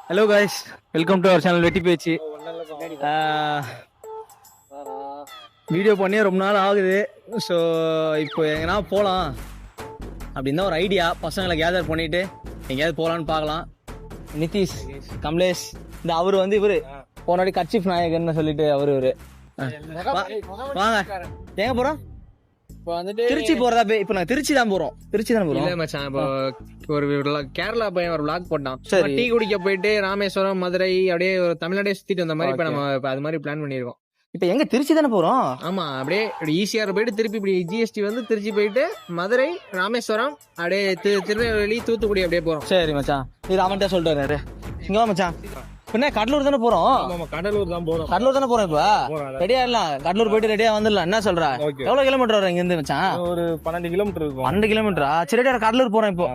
Hello guys, welcome to our channel வெட்டி பேச்சு. Video பண்ணி ரொம்ப நாள் ஆகுது. ஸோ இப்போ எங்கன்னா போகலாம் அப்படின்னு தான் ஒரு ஐடியா. பசங்களை கேதர் பண்ணிட்டு எங்கேயாவது போகலான்னு பார்க்கலாம். நிதிஷ், கமலேஷ், இந்த அவர் வந்து இவர் போனாடி கர்ச்சீஃப் நாயகன்னு சொல்லிட்டு அவரு வாங்க. எங்க போறோம்? இப்போ வந்துட்டு திருச்சி போறதா? இப்போ நான் திருச்சி தான் போறோம். இல்ல மச்சான், இப்போ ஒரு கேரளா பையன் ஒரு vlog போட்டான். சரி, டீ குடிக்க போயிட்டு ராமேஸ்வரம், மதுரை அப்படியே ஒரு தமிழ்நாடே சுத்திட்டு வந்த மாதிரி இப்ப நம்ம அது மாதிரி பிளான் பண்ணிருக்கோம். இப்போ எங்க திருச்சி தானே போறோம்? ஆமா, அப்படியே ஈஸியார் போயிட்டு திருப்பி இப்படி ஜிஎஸ்டி வந்து திருச்சி போயிட்டு மதுரை, ராமேஸ்வரம், அப்படியே திருநெல்வேலி, தூத்துக்குடி அப்படியே போறோம். சரி மச்சான், இது அவன்கிட்ட சொல்லிட்டு வர்றாரு. இங்க வா மச்சான். என்ன கடலூர் தானே போறோம்? கடலூர் தான் போறோம். கடலூர் தானே போறோம். இப்ப ரெடியா இல்லலாம், கடலூர் போயிட்டு ரெடியா வந்துடலாம். என்ன சொல்ற? எவ்வளவு கிலோமீட்டர் வரும் இங்க இருந்து மச்சான்? ஒரு 12 கிலோமீட்டர் இருக்கும். 12 கிலோமீட்டரா? சரி, ரெடியா கடலூர் போறோம் இப்போ.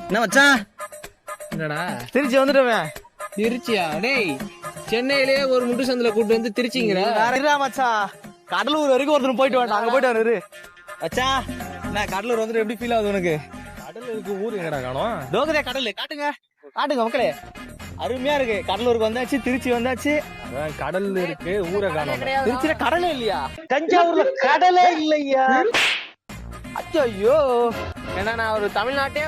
என்ன மச்சான்? என்னடா திருச்சி வந்துடுவேன். திருச்சியா? டேய், சென்னையிலேயே ஒரு முட்டு சந்தில கூட்டு வந்து திருச்சிங்கிற மச்சான். கடலூர் வரைக்கும் ஒருத்தர் போயிட்டு வேண்டாம், அங்க போயிட்டு வரு மச்சான். நான் கடலூர் வந்துட்டு எப்படி ஃபீல் ஆகுது உனக்கு? கடலூருக்கு ஊர் எங்கடா காணோம்? டோகரே கடல் காட்டுங்க, காட்டுங்க மக்களே. அருமையா இருக்கு. கடலூருக்கு வந்தாச்சு, திருச்சி வந்தாச்சு. கடல் இருக்கு, ஊரை காணோம். திருச்சியில கடலே இல்லையா? தஞ்சாவூர்ல கடலே இல்லையா? ஐயோ, ஏன்னா நான் ஒரு தமிழ்நாட்டே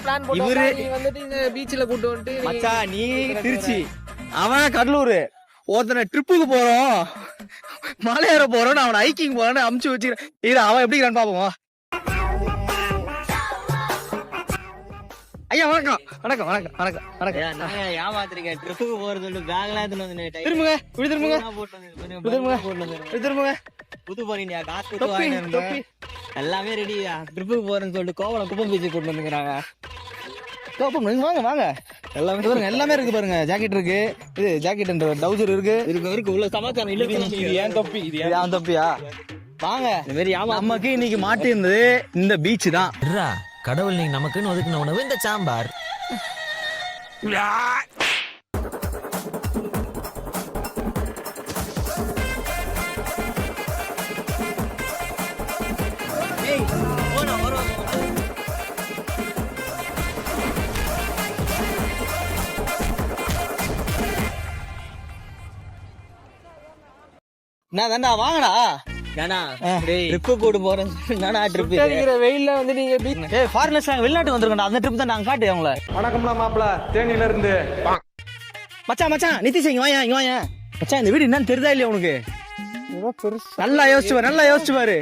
பிளான் இவரு வந்துட்டு இந்த பீச்ல கூட்டு வந்துட்டு மச்சான். நீ திருச்சி, அவன் கடலூர். ஒருத்தனை ட்ரிப்புக்கு போறோம், மலை ஏற போறோம், அவனை ஹைக்கிங் போறோன்னு அமுச்சு வச்சுக்கிறேன். இது அவன் எப்படி பாப்போம். ஐயா வணக்கம். வணக்கம் வணக்கம் வணக்கம் வணக்கம். ஏமாத்திருக்க ட்ரிப்புக்கு போறது பேக்லாம் எடுத்துட்டு வந்து திரும்புங்க, இப்படி திரும்புங்க, திரும்புங்க. புது பண்ணியா? காசு கொடுத்து வாங்கிட்டு எல்லாமே ரெடியா. ட்ரிப்புக்கு போறேன்னு சொல்லிட்டு கோவலம் குப்பம் பீச்சு கூட்டு வந்துக்கிறாங்க. வாங்க வாங்க, எல்லாமே பாருங்க, எல்லாமே இருக்கு பாருங்க. ஜாக்கெட் இருக்கு, இது ஜாக்கெட், டவுசர் இருக்கு இருக்கு உள்ள சமாச்சாரம் இல்ல. இது ஏன் தொப்பி? இது ஏன் தொப்பியா? வாங்க. இந்த மாதிரி நமக்கு இன்னைக்கு மாட்டி இருந்தது இந்த பீச் தான். கடவுள் நீங்க நமக்குன்னு ஒதுக்கின உணவு இந்த சாம்பார். நான் தாண்டா வாங்கடா. ஏன்னா ட்ரிப்பு கூட்டு போறேன். ட்ரிப் வெயில்ல வந்து நீங்க ஃபாரினர்ஸ் வெளிநாட்டுக்கு வந்திருக்கோம். அந்த ட்ரிப் தான் நாங்க காட்டு அவங்கள. வணக்கம்ல மாப்பிள்ள, தேனியில இருந்து. மச்சான் மச்சான், நிதிஷ் இங்க வாயா, இங்க வாயா மச்சான். இந்த வீடு என்னன்னு தெரியுதா இல்லையா உனக்கு? நல்லா யோசிச்சு பாரு, நல்லா யோசிச்சு பாரு.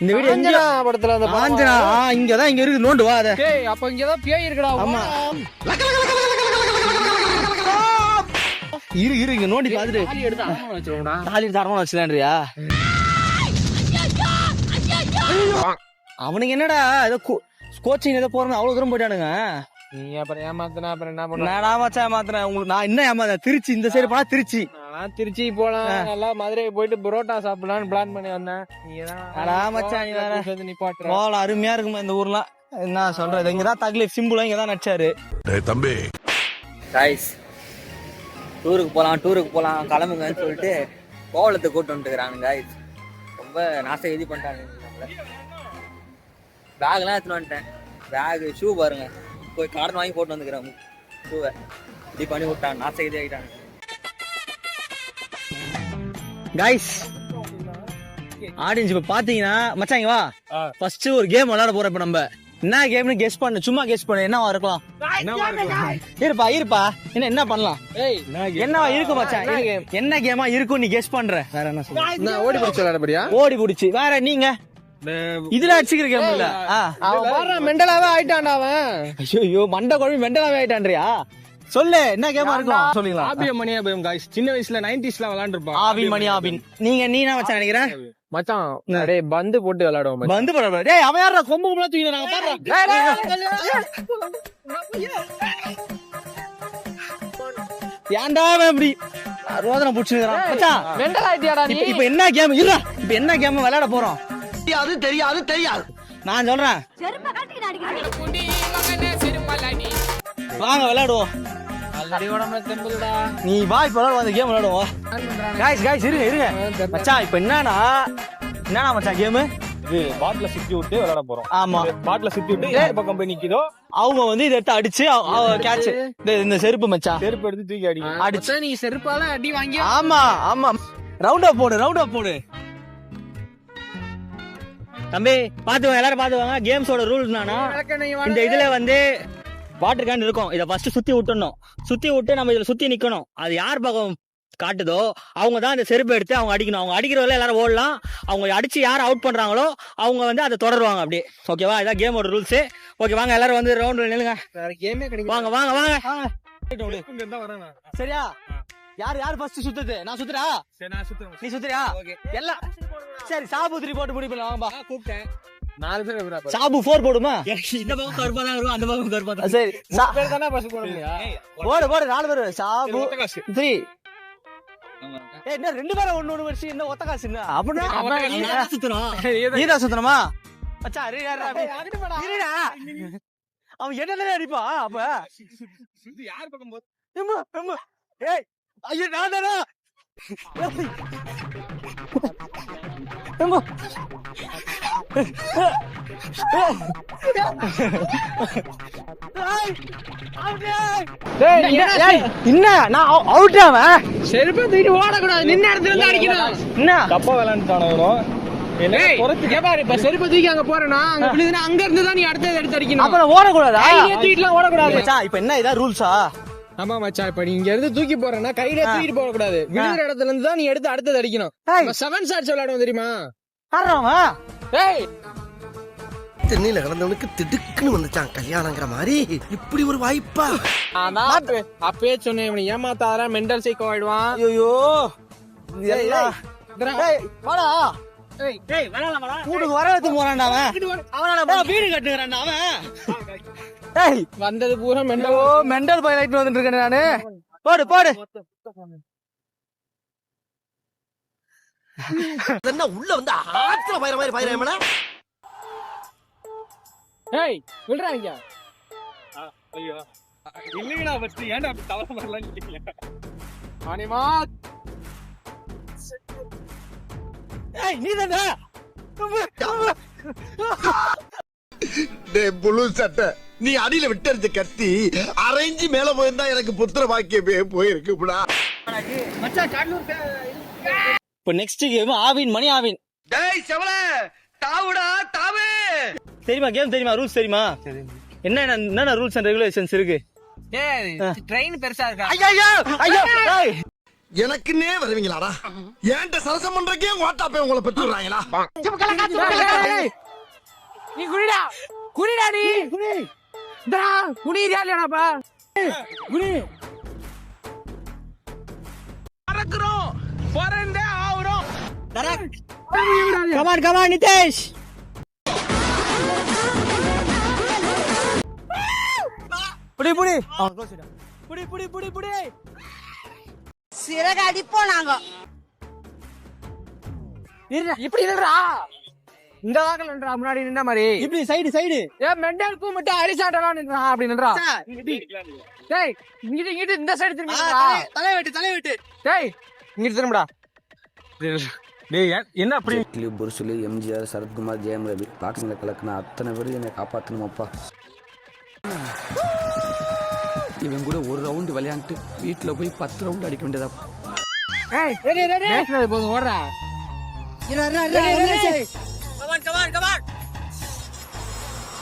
இந்த வீடு எங்க படத்துல அந்த ஆஞ்சனா இங்கதான், இங்க இருக்கு. நோண்டு வா அத. அப்ப இங்கதான் பேய் இருக்குடா. ஆமா, இரு இரு, இங்க நோண்டி பாத்துட்டு தாலி எடுத்து அரமணம் வச்சிருவோம்டா. தாலி எடுத்து அரமணம் வச்சலான்றியா? அவனுக்கு என்னடா ஏதோ கோச்சிங் ஏதோ போறேன்னு அவ்வளவு தூரம் போயிட்டானுங்க. நீ அப்புறம் ஏமாத்தினா அப்புறம் என்ன பண்ண? நான் மச்சான் ஏமாத்தினேன் உங்களுக்கு. நான் என்ன ஏமாத்த? திருச்சி இந்த சைடு போனா திருச்சி, திருச்சி போலாம். நல்லா மதுரை போயிட்டு புரோட்டா சாப்பிடலாம்னு பிளான் பண்ணி வந்தேன். மச்சான் நீ வேற போலாம். அருமையா இருக்குமா இந்த ஊர்லாம். என்ன சொல்றது, இங்கதான் தக்லீஃப் சிம்புலாம் இங்கதான் நடிச்சாரு. தம்பி கைஸ், டூருக்கு போலாம் கிளம்புங்கன்னு சொல்லிட்டு கோவலத்தை கூட்டு வந்துட்டுக்கிறாங்க கைஸ். ரொம்ப நாசம் இது பண்ணிட்டாங்க. பேக்லாம் எடுத்துன்னு வந்துட்டேன். பேக், ஷூ பாருங்க, போய் கார்டன் வாங்கி போட்டு வந்துக்கிறேன். ஷூவை இப்படி பண்ணி விட்டாங்க, நாசம் இது ஆகிட்டாங்க. கைஸ் ஆடியன்ஸ் இப்ப பாத்தீங்கன்னா மச்சான் இங்க வா. ஃபர்ஸ்ட் ஒரு கேம் விளையாட போறோம். இப்ப நம்ம என்ன கேம்னு கெஸ் பண்ணு, சும்மா கெஸ் பண்ணு. என்னவா இருக்கலாம்? இருப்பா என்ன பண்ணலாம்? என்னவா இருக்கும் மச்சான்? என்ன கேமா இருக்கும் நீ கெஸ் பண்ற? வேற என்ன சொல்ற? ஓடி பிடிச்சு விளையாடப்படியா? ஓடி பிடிச்சி. வேற நீங்க இதுல அடிச்சுக்கிற கேம் இல்ல. மெண்டலாவே ஆயிட்டான்டா அவன். ஐயோ, மண்டை குழம்பு மெண்டலாவே ஆயிட்டான்றியா? சொல்லு, என்ன கேமா இருக்கும்? சொல்லுங்களா? ஆபியம் மணியா பயம் காய்ஸ். சின்ன வயசுல 90ஸ்ல விளையாண்டுருப்பான். ஆபின் மணி ஆபின். நீ என்ன மச்சான் நினைக்கிறேன்? மச்சான் டேய் பந்து போட்டு விளையாடுவோம். பந்து போடுற? டேய் அவன் யாரா கொம்பு கும்பலா தூக்கிட்டு நாங்க பாறோம். ஏன்டா இப்படி ரோதனை புடிச்சுக்கறான் மச்சான்? மெண்டல் ஆயிட்டியாடா நீ? இப்போ என்ன கேம் இல்ல? இப்போ என்ன கேம் விளையாட போறோம்? தெரியாது. நான் சொல்றேன், வாங்க விளையாடுவோம். நீ வா இப்ப வந்து கேம் விளையாடுவோம் காய்ஸ் இருங்க மச்சான் இப்ப என்னன்னா மச்சான் கேமு இது பாட்டில சுத்தி விட்டு விளையாட போறோம். ஆமா பாட்டில சுத்தி விட்டு எந்த பக்கம் போய் நிக்குதோ அவங்க வந்து இதை எடுத்து அடிச்சு கேட்ச் இந்த செருப்பு மச்சான் செருப்பு எடுத்து தூக்கி அடிக்கும். அடிச்சா நீ செருப்பால அடி வாங்கி ஆமா ரவுண்ட் அப் போடு தம்பி பாத்துவாங்க எல்லாரும் பாத்துவாங்க. கேம்ஸோட ரூல்ஸ் நானா இந்த இதுல வந்து வாட்டர் கேன் இருக்கும். இதை ஃபர்ஸ்ட் சுத்தி விட்டு நம்ம இதுல சுத்தி நிக்கணும். அது யார் பக்கம் காட்டுதோ அவங்க தான் அந்த செருப்பு எடுத்து அவங்க அடிக்கணும். அவங்க அடிக்கிறவங்க எல்லாரும் ஓடலாம். அவங்க அடிச்சு யார் அவுட் பண்றாங்களோ அவங்க வந்து அதை தொடருவாங்க அப்படியே. ஓகேவா? இதான் கேமோட ரூல்ஸ். ஓகே வாங்க எல்லாரும் வந்து ரவுண்ட் நில்லுங்க. வேற கேமே கிடைக்கும். வாங்க சரியா? யார் ஃபர்ஸ்ட் சுத்துது? நான் சுத்துறா? சரி நான் சுத்துறேன். நீ சுத்துறியா? எல்லாம் சரி. சாபு 3 போட்டு முடிவு பண்ணலாம். வாங்கப்பா. கூப்பிட்டேன் 4 பேர் சாபு 4 போடுமா? இந்த பக்கம் கருப்பா தான் இருக்கும், அந்த பக்கம் கருப்பா தான். சரி பேர் தானே பஸ் போட முடியும். போடு 4 பேர். சாபு 3. ஏய் என்ன 2 பேரை ஒண்ணு வச்சு என்ன ஒத்த காசு என்ன? அப்படினா நீதான் சுத்துறமா? மச்சான் இருடா. அவன் என்னல அடிப்பா அப்ப? இது யார் பக்கம் போகுது? எம்மா ஏய் ஐயோ நான் தானா? எம்மா என்ன நான் அவுட் ஆவேன். செருப்பை தூக்கிட்டு ஓடக்கூடாது, நின்ன இடத்துல இருந்து அடிக்கணும். என்ன தப்பா விளையாண்டுட்டானோ இப்ப செருப்பை தூக்கி அங்க போறேன்னா அங்க விழுதுனா அங்க இருந்து தான் நீ அடுத்தது எடுத்து அடிக்கணும். அப்புறம் ஓடக்கூடாதா? தூக்கிட்டுலாம் ஓடக்கூடாது மச்சான். இப்ப என்ன இதா ரூல்ஸா? ஆமா மச்சான். இப்ப நீ இங்க இருந்து தூக்கி போறேன்னா கையில தூக்கிட்டு போக கூடாது. விழுகிற இடத்துல இருந்து தான் நீ எடுத்து அடுத்தது அடிக்கணும். 7 ஷாட்ஸ் விளையாடுவோம் தெரியுமா? ஆடுறவா? ஏய் தென்னையில கலந்தவனுக்கு திடுக்குன்னு வந்துச்சான் கல்யாணங்கிற மாதிரி. இப்படி ஒரு வாய்ப்பா? அப்பயே சொன்னேன் இவனை ஏமாத்தாரா மெண்டல் சைக்கோ ஆயிடுவான். ஐயோ வாடா. வீட்டுக்கு வரவேற்று போறான்டா அவன். வீடு கட்டுறான்டா அவன். வந்தது பூரா மெண்டல் பைலைட் வந்துட்டு இருக்கேன் நானு. போடு என்ன உள்ள வந்து ஆத்துல பயிர மாதிரி பயிரமனா? ஏய் விடுறாங்க. ஐயோ இல்லைங்கடா ஃபர்ஸ்ட் ஏன்டா அப்படி தவற வரலாம் நினைக்கிறீங்க? அனிமா ஏய் நீதானே? டேய் புளு சட்டை, நீ அடியில விட்டறிஞ்ச கத்தி அரைஞ்சி மேல போயிருந்தா எனக்கு புத்திர பாக்கியமே போயிருக்குடா. இப்ப நெக்ஸ்ட் கேம் மணி ஆவின். டேய் செவல தாவுடா தாவு. தெரியுமா கேம்? தெரியுமா ரூல்ஸ்? தெரியுமா என்ன ரூல்ஸ் அண்ட் ரெகுலேஷன்ஸ் இருக்கு? ஏய் ட்ரெயின் பெருசா இருக்கா? ஐயோ எனக்குன்னே வருவீங்களாடா? ஏன்ட்ட சரசம் பண்றக்கே ஓட்டா போய் உங்களை பெற்று விடுறாங்களா? நீ குடிடா நீ குடிடா இல்லையாடாப்பா? குடி பறக்குறோம் பறந்தே ஆவுறோம். கமான் நிதேஷ். புடி சிறகு அடிப்போம் நாங்க. இப்படி நின்றா இந்த வாக்கல நின்றா முன்னாடி நின்ற மாதிரி இப்படி சைடு ஏ மெண்டல் கூமிட்டு அரிசாட்டலாம் நின்றா அப்படி நின்றா. டேய் இங்கிட்டு இந்த சைடு திரும்பி தலைவெட்டு டேய் இங்கிட்டு திரும்புடா. டேய் என்ன அப்படி இட்லி புருசுலி எம்ஜிஆர் சரத்குமார் ஜெயம் ரவி பாக்ஸிங்ல கலக்கின அத்தனை பேரும் என்னை காப்பாற்றணுமாப்பா. இவன் கூட ஒரு ரவுண்டு விளையாண்டு வீட்டுல போய் 10 ரவுண்டு அடிக்க வேண்டியதா. போதும் ஓடுறா.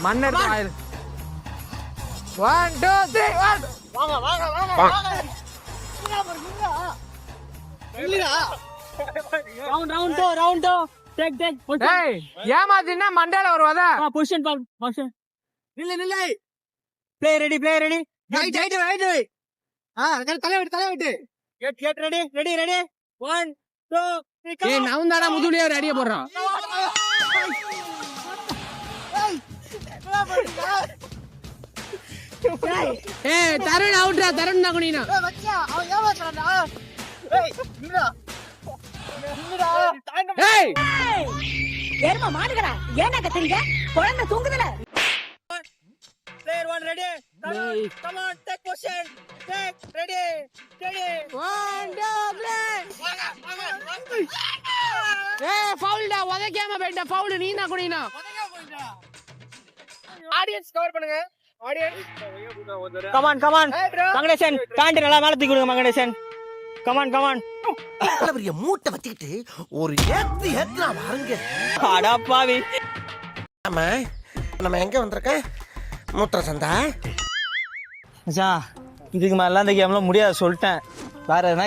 மன்னர் 1 2 3 ஏமாத்தினா மண்டேல வருவாதா? பிளே ரெடி தலைவெட்டு ரெடி 1 2 3 நான் தானா முதுகுலயே ஒரு அடிய போடுறான். தருண் அவுட்ரா. தருண் தான் குனினா. ஏர்மா மாடுகடா ஏன்டா கத்துறீங்க? குழந்தை தூங்குதுல. Player 1 ready come on come on Mangadesan பேண்ட் நல்லா மேல தூக்கி விடுங்க மங்கடேசன். Come on come on. பெரிய மூட்டை வச்சுக்கிட்டு ஒரு ஏத்து பாருங்க. அடா பாவி. நம்ம எங்க வந்திருக்கேன்? மூத்திர சந்தா. மச்சான் இதுக்கு மேல இந்த கேம்ல முடியாது சொல்லிட்டேன். வேற என்ன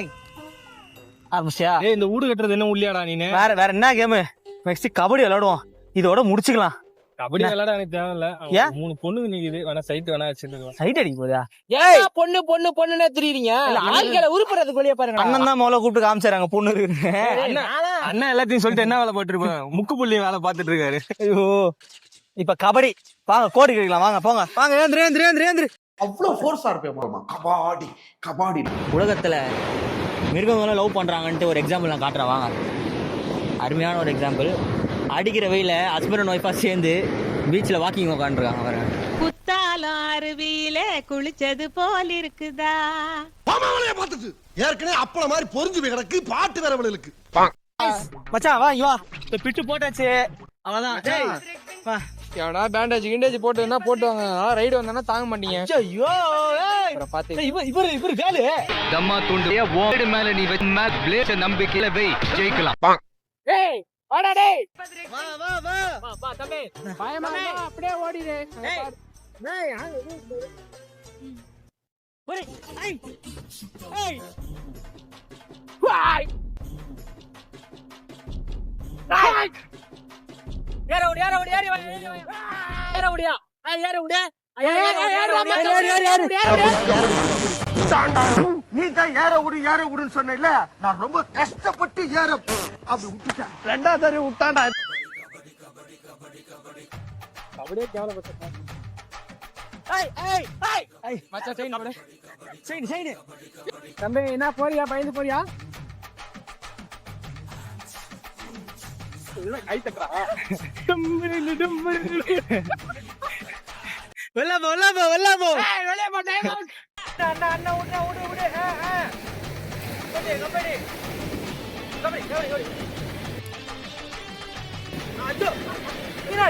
ஆரம்பிச்சியா? ஏய் இந்த வீடு கட்டுறது என்ன உள்ளியாடா நீனு? வேற என்ன கேமு? நெக்ஸ்ட் கபடி விளையாடுவோம். இதோட முடிச்சுக்கலாம். கபடி விளையாட எனக்கு தேவையில்ல. ஏன்? 3 பொண்ணுங்க நிக்குது. வேணா சைட் வேணா வச்சிருக்கலாம். சைட் அடிக்க போதா? ஏய் பொண்ணுன்னே தெரியுறீங்க. ஆள்களை உருப்புறதுக்கு வெளியே பாருங்க. அண்ணன் தான் முதல்ல கூப்பிட்டு காமிச்சாங்க பொண்ணு இருக்கு. அண்ணா எல்லாத்தையும் சொல்லிட்டு என்ன வேலை பாட்டு இருப்பேன்? முக்கு புள்ளி வேலை பாத்துட்டு இருக்காரு. ஐயோ இப்ப கபடி வாங்க கோடி கிடைக்கலாம். வாங்க போங்க வாங்க. ஏந்திரு. அவ்வளவு ஃபோர்ஸா இருப்பேன். கபாடி கபாடி. உலகத்துல மிருகங்களும் லவ் பண்றாங்கன்ட்டு ஒரு எக்ஸாம்பிள் நான் காட்டுறேன் வாங்க. அருமையான ஒரு எக்ஸாம்பிள். அடிக்கிற வெயில ஹஸ்பண்ட் அண்ட் ஒய்ஃபா சேர்ந்து பீச்ல வாக்கிங் உட்காந்துருக்காங்க பாருங்க. குத்தாலம் அருவியில குளிச்சது போல் இருக்குதா? பார்த்துட்டு ஏற்கனவே அப்பள மாதிரி பொறிஞ்சு போய் கிடக்கு. பாட்டு வேற இருக்கு. மச்சான் வா இங்க வா. இப்ப பிட்டு போட்டாச்சு அவ்வளவுதான். டேய் வா. எவனா பேண்டேஜ் கிண்டேஜ் போட்டுன்னா போட்டுவாங்க. ரைடு வந்தானா தாங்க மாட்டீங்க. ஐயோ ஏய் பாத்து இவரு காலு தம்மா துண்டு ஓடு மேல நீ வெச்ச பிளேட் நம்பிக்கையில வை ஜெயிக்கலாம். ஏய் வாடா டேய். வா தம்பி பயமா அப்படியே ஓடிடு. ஏய் ஒரே ஏய் ஏய் வாய் யார ஓடி நீ தான் ஏற விடுன்னு சொன்ன. நான் ரொம்ப கஷ்டப்பட்டு ஏற அப்படி விட்டுட்டேன். 2வது தடவை விட்டாண்டா. அப்படியே கேவலப்பட்ட. மச்சான் செயின் போடு. சைடு தம்பி என்ன போறியா? பயந்து போறியா? வெள்ள போ வெளியே போட்டே. அண்ணா விடு. கபடி. அச்சோ. என்னடா?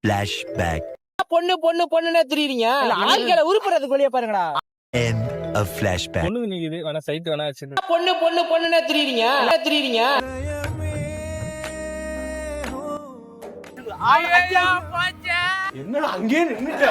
Flashback. பொண்ணுன்னே தெரியுறீங்க. ஆள்களை உருப்புறதுக்கு வெளியே பாருங்கடா. End of flashback. பொண்ணுங்க நிக்குது. வேணா சைட் வேணா வச்சிருக்கலாம். பொண்ணுன்னே தெரியுறீங்க. என்னடா அங்கே நின்னுட்ட?